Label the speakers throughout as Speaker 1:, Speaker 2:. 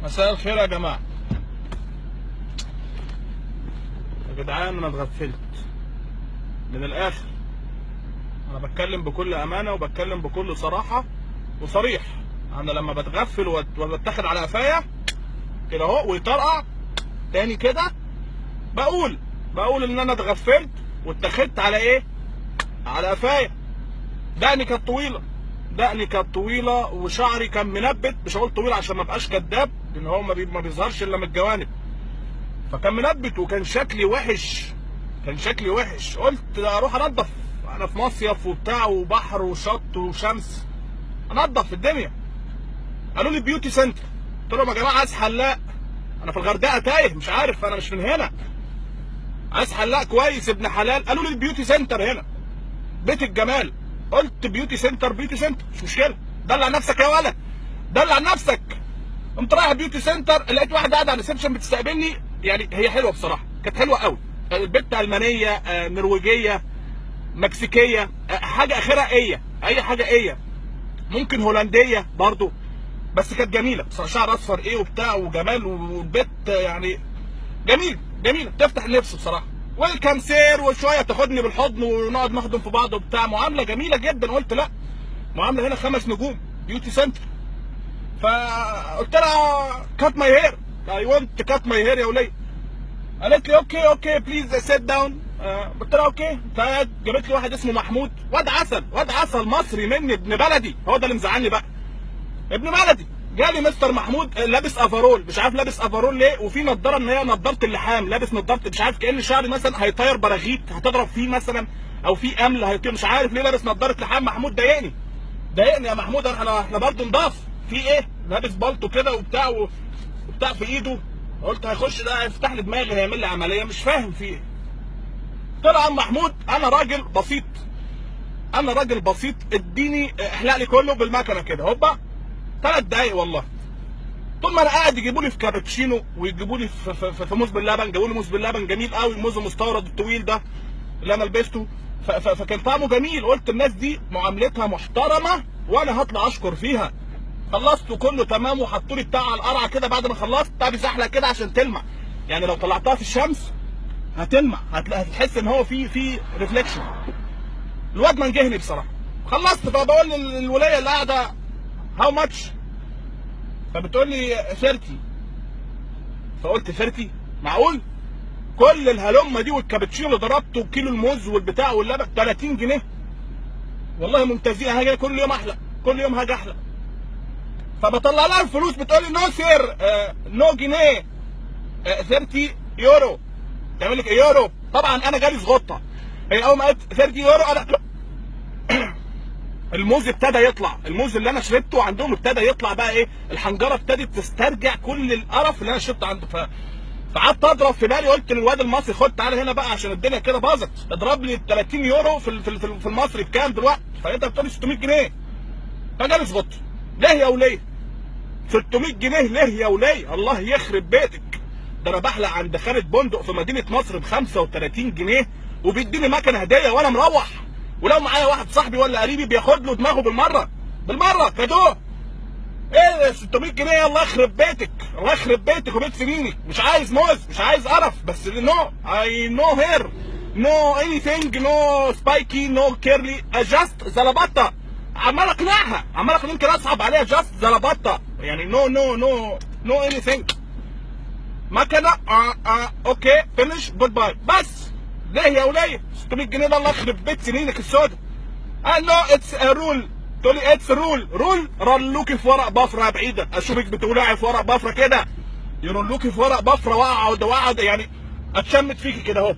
Speaker 1: مساء الخير يا جماعة. يا جدعان انا اتغفلت من الاخر. انا بتكلم بكل امانة وبتكلم بكل صراحة وصريح. انا لما بتغفل وبتاخد على قفايا كده اهو ويطرقع تاني كده بقول ان انا اتغفلت واتخدت على ايه؟ على قفايا. دقني كانت طويلة وشعري كان منبت. مش هقول طويل عشان ما ابقاش كداب، لان هو ما بيظهرش الا من الجوانب. فكان منبت وكان شكلي وحش. قلت اروح انضف، انا في مصيف وبتاع وبحر وشط وشمس، انضف الدنيا. قالوا لي بيوتي سنتر. قلت لهم يا جماعه عايز حلاق، انا في الغردقه تايه مش عارف، انا مش من هنا، عايز حلاق كويس ابن حلال. قالوا لي البيوتي سنتر هنا بيت الجمال. قلت بيوتي سنتر مش مشكله، دلع نفسك يا ولد، دلع نفسك. قمت رايح بيوتي سنتر، لقيت واحده قاعده على الريسبشن بتستقبلني. يعني هي حلوه بصراحه، كانت حلوه قوي. البت المانيه، نرويجيه، مكسيكيه، حاجه اخرها اي حاجه ممكن هولنديه برضو، بس كانت جميله بصراحه. شعر اصفر وبتاع وجمال، والبت يعني جميله تفتح النفس بصراحه. ويلكم سير، وشويه تاخدني بالحضن ونقعد نحضن في بعض وبتاع، معامله جميله جدا. قلت لا، معامله هنا 5 نجوم، بيوتي سنتر. فقلت لها كات ماي هير، اي ونت كات ماي هير يا وليه. قالت لي اوكي بليز سيت داون. قلت لها اوكي. فجابت لي واحد اسمه محمود، واد عسل مصري مني، ابن بلدي. هو ده اللي مزعلني بقى، ابن بلدي. جالي مستر محمود لابس افرول، مش عارف لابس افرول ليه، وفي نضاره ان هي نضاره اللحام، لابس نضاره مش عارف، كأن شعري مثلا هيطير براغيث هتضرب فيه مثلا، او في امل هيطير، مش عارف ليه لابس نضاره لحام. محمود ضايقني يا محمود. احنا برضه نضاف في ايه، لابس بالطو كده وبتاع في ايده. قلت هيخش ده هيفتح لي دماغي، هيعمل لي عمليه، مش فاهم في ايه. طلع عم محمود انا راجل بسيط، اديني احلق لي كله بالمكنه كده هوبا 3 دقايق والله. طول ما انا قاعد يجيبوا لي في كابتشينو ويجيبوا لي في موز باللبن. جابوا لي موز باللبن جميل قوي، موز مستورد الطويل ده اللي انا لبسته. فكان طعمه جميل. قلت الناس دي معاملتها محترمه وانا هطلع اشكر فيها. خلصت وكله تمام، وحطوا لي بتاع على القرعه كده. بعد ما خلصت بتاع بيزحلق كده عشان تلمع، يعني لو طلعتها في الشمس هتلمع، هتحس ان هو في ريفليكشن. الواد منجهني بصراحه. خلصت، فبقول للولايه اللي قاعده هاو ماتش، فبتقول لي 30. فقلت 30 معقول؟ كل الهلمه دي والكابتشينو اللي ضربته وكيلو الموز والبتاع واللبن 30 جنيه؟ والله ممتازين، هاجي كل يوم احلق، كل يوم هاجي احلق. فبطلع لها الفلوس، بتقول لي نو سير، نو جنيه، 30 يورو. تعمل لك يورو؟ طبعا انا جالي زغطه. هي اول ما قالت 30 يورو انا الموز ابتدى يطلع، الموز اللي انا شربته عندهم ابتدى يطلع بقى ايه، الحنجره ابتدت تسترجع كل القرف اللي انا شربته عنده. فقعدت اضرب في بالي، قلت للواد المصري خد تعالى هنا بقى عشان الدنيا كده باظت، اضرب لي 30 يورو في المصري بكام دلوقتي؟ فانت بتقول لي 600 جنيه. فجالي زغطه. ليه يا وليه 600 جنيه؟ ليه يا وليه؟ الله يخرب بيتك، ده انا بحلق عند خالد بندق في مدينه نصر ب 35 جنيه وبيديني مكنه هديه وانا مروح. ولو معايا واحد صاحبي ولا قريبي بياخد له دماغه بالمره كادو. ايه 600 جنيه؟ الله يخرب بيتك وبيت سنينك. مش عايز موز، مش عايز قرف، بس نو اي نو هير، نو اني ثينج، نو سبايكي، نو كيرلي، جاست زلبطه. عمال اقنعها، يمكن اصعب عليها، جاست زلبطه يعني، نو اني ثينج. مكنه اوكي فينش جود باي. بس ليه يا وليه 600 جنيه ده؟ الله يخرب بيت سنينك السودا. نو اتس رول. تقول لي اتس رول رلوكي في ورق بفره بعيده، اشوفك بتولعي في ورق بفره كده، يرلوكي في ورق بفره، واقعد يعني اتشمت فيكي كده اهو.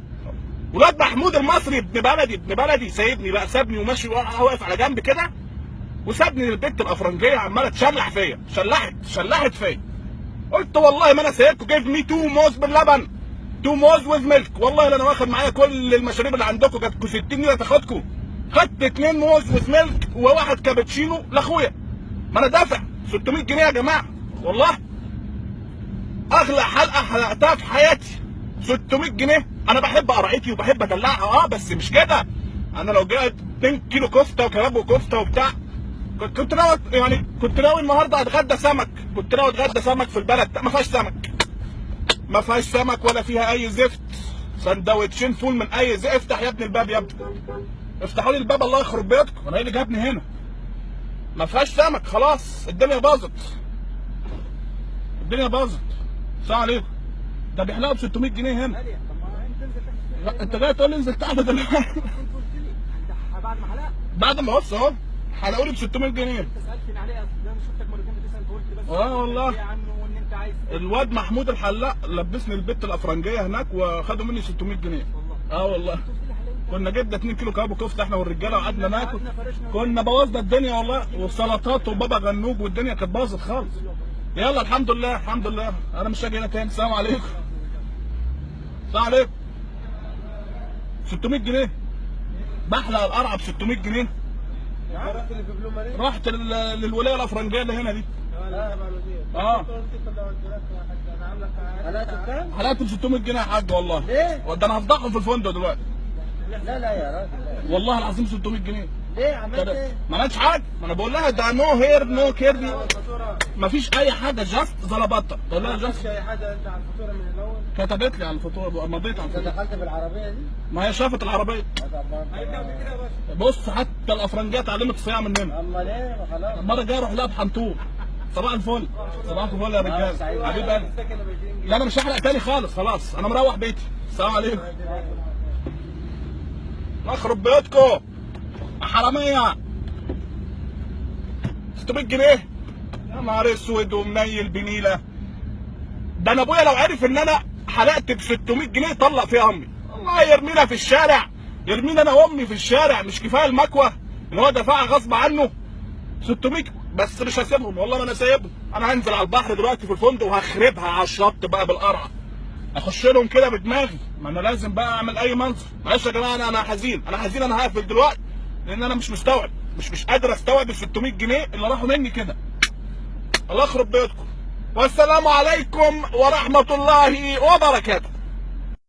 Speaker 1: ولاد محمود المصري ابن بلدي سايبني بقى، سابني وماشي واقف على جنب كده، وسابني البت الافرنجيه عماله تشلح فيا، شلحت فيا. قلت والله ما انا سايبكم، جيف مي 2 موز باللبن، 2 موز ويز ميلك. والله لا انا واخد معايا كل المشاريب اللي عندكم، جاتكم 60 جنيه تاخدكم. خدت 2 موز ويز ميلك وواحد كابتشينو لاخويا. ما انا دافع 600 جنيه يا جماعه، والله اغلى حلقه حلقتها في حياتي 600 جنيه. انا بحب قرعتي وبحب ادلعها بس مش كده. انا لو جبت 2 كيلو كفته وكباب وكفته وبتاع كنت ناوي النهارده اتغدى سمك، كنت ناوي اتغدى سمك في البلد، ما فيهاش سمك، ما فيهاش سمك ولا فيها اي زفت. سندوتشين فول من اي زفت. افتح يا ابني الباب يا ابني، افتحوا لي الباب الله يخرب بيتكم، انا ايه اللي جابني هنا؟ ما فيهاش سمك خلاص، الدنيا باظت، الدنيا باظت. السلام عليكم. ده بيحلقوا ب 600 جنيه هنا. لا انت جاي تقول لي انزل تحت دلوقتي.
Speaker 2: بعد ما حلقت،
Speaker 1: بعد ما بص اهو حلقوا لي ب 600 جنيه.
Speaker 2: انت سالتني عليه اصلا، انا شفتك مرتين بتسال فقلت بس
Speaker 1: والله
Speaker 2: ايه عنه وان انت عايز.
Speaker 1: الواد محمود الحلاق لبسني البت الافرنجيه هناك وخدوا مني 600 جنيه.
Speaker 2: والله
Speaker 1: والله كنا جبنا 2 كيلو كابو كفته احنا والرجاله وقعدنا ناكل، كنا بوظنا الدنيا والله، والسلطات وبابا غنوج والدنيا كانت باظت خالص. يلا الحمد لله الحمد لله، انا مش هاجي هنا تاني. السلام عليكم. السلام عليكم. 600 جنيه بحلق القرعه ب 600 جنيه. رحت للولايه الافرنجيه اللي هنا دي. حلقت ب 600 جنيه يا حاج والله.
Speaker 2: ليه؟
Speaker 1: ده انا هفضحهم في الفندق دلوقتي.
Speaker 2: لا يا راجل،
Speaker 1: والله العظيم 600 جنيه.
Speaker 2: ليه عملت ايه؟
Speaker 1: ما عملتش حاجه، ما انا بقول لها ده نو هير نو كير، ما فيش اي حاجه، جاست زلبطه. بقول لها جاست
Speaker 2: اي حاجه انت على الفاتوره من الاول؟
Speaker 1: كتبت لي على الفاتوره، مضيت على
Speaker 2: انت
Speaker 1: الفاتوره.
Speaker 2: دخلت بالعربيه دي؟
Speaker 1: ما هي شافت العربيه. بص حتى الافرنجيه اتعلمت الصياعه مننا.
Speaker 2: امال ايه؟ خلاص
Speaker 1: المره الجايه اروح لها بحنطور. صباح الفل. صباح الفل يا رجاله حبيب قلبي. لا انا مش هحرق تاني خالص، خلاص انا مروح بيتي. السلام عليكم. اخرب بيتكم يا حراميه. 600 جنيه يا نهار اسود ومنيل بنيله. ده انا ابويا لو عرف ان انا حلقت ب 600 جنيه يطلق فيها امي، الله يرمينا في الشارع، يرمينا انا وامي في الشارع. مش كفايه المكوه اللي هو دفعها غصب عنه 600؟ بس مش هسيبهم والله، ما انا سايبهم. انا هنزل على البحر دلوقتي في الفندق وهخربها على الشط بقى بالقرعه، اخش لهم كده بدماغي. ما انا لازم بقى اعمل اي منظر. معلش يا جماعه، انا حزين، انا حزين، انا هقفل دلوقتي لان انا مش مستوعب، مش قادر استوعب ال 600 جنيه اللي راحوا مني كده. الله يخرب بيتكم، والسلام عليكم ورحمه الله وبركاته.